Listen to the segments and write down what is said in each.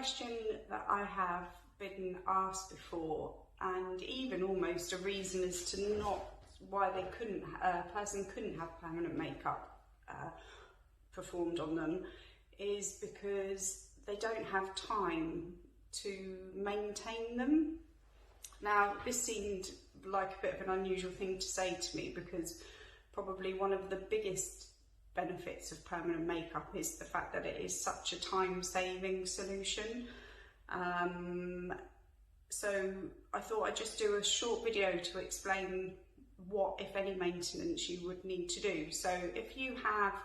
question that I have been asked before, and even almost a reason as to not why they couldn't, a person couldn't have permanent makeup performed on them, is because they don't have time to maintain them. Now, this seemed like a bit of an unusual thing to say to me, because probably one of the biggest benefits of permanent makeup is the fact that it is such a time-saving solution. So I thought I'd just do a short video to explain what, if any, maintenance you would need to do. So if you have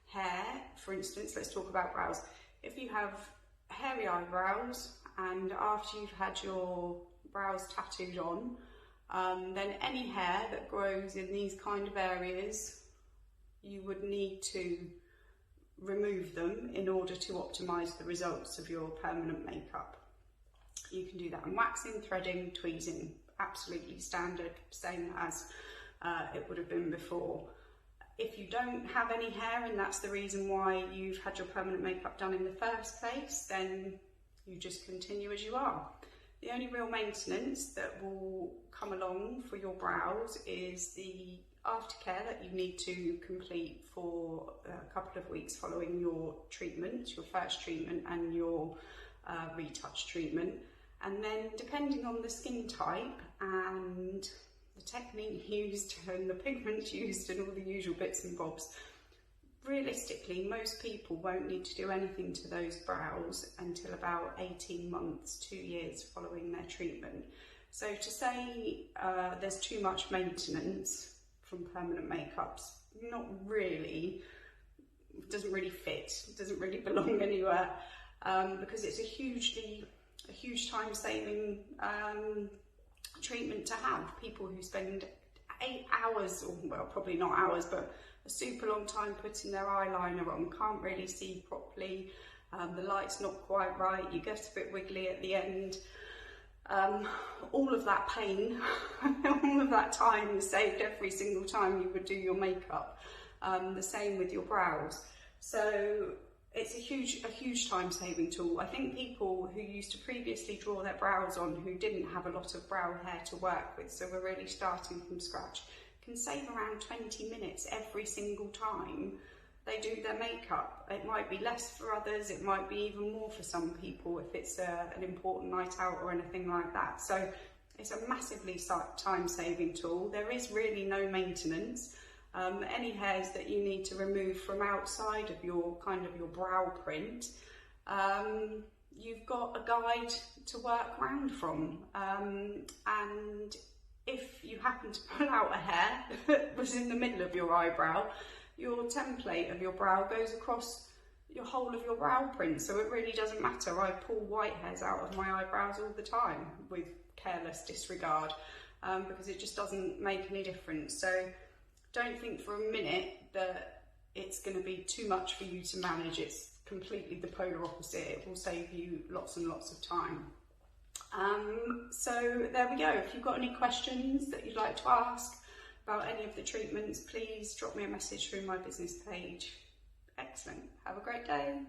hair, for instance, let's talk about brows. If you have hairy eyebrows and after you've had your brows tattooed on, then any hair that grows in these kind of areas, you would need to remove them in order to optimise the results of your permanent makeup. You can do that in waxing, threading, tweezing, absolutely standard, same as it would have been before. If you don't have any hair and that's the reason why you've had your permanent makeup done in the first place, then you just continue as you are. The only real maintenance that will come along for your brows is the aftercare that you need to complete for a couple of weeks following your treatment, your first treatment and your retouch treatment. And then depending on the skin type and the technique used and the pigments used and all the usual bits and bobs, realistically most people won't need to do anything to those brows until about 18 months, 2 years following their treatment. So to say there's too much maintenance from permanent makeups, not really, doesn't really fit, doesn't really belong anywhere, because it's a huge time-saving treatment to have. People who spend 8 hours, or well, probably not hours, but a super long time putting their eyeliner on, can't really see properly, the light's not quite right, you get a bit wiggly at the end. All of that pain, all of that time is saved every single time you would do your makeup. The same with your brows. So it's a huge time-saving tool. I think people who used to previously draw their brows on, who didn't have a lot of brow hair to work with, so we're really starting from scratch, can save around 20 minutes every single time they do their makeup. It might be less for others, it might be even more for some people if it's an important night out or anything like that. So it's a massively time-saving tool. There is really no maintenance. Any hairs that you need to remove from outside of your your brow print, you've got a guide to work around from, and if you happen to pull out a hair that was in the middle of your eyebrow, your template of your brow goes across your whole of your brow print, so it really doesn't matter. I pull white hairs out of my eyebrows all the time with careless disregard, because it just doesn't make any difference. So don't think for a minute that it's going to be too much for you to manage. It's completely the polar opposite. It will save you lots and lots of time. So there we go. If you've got any questions that you'd like to ask about any of the treatments, please drop me a message through my business page. Excellent. Have a great day.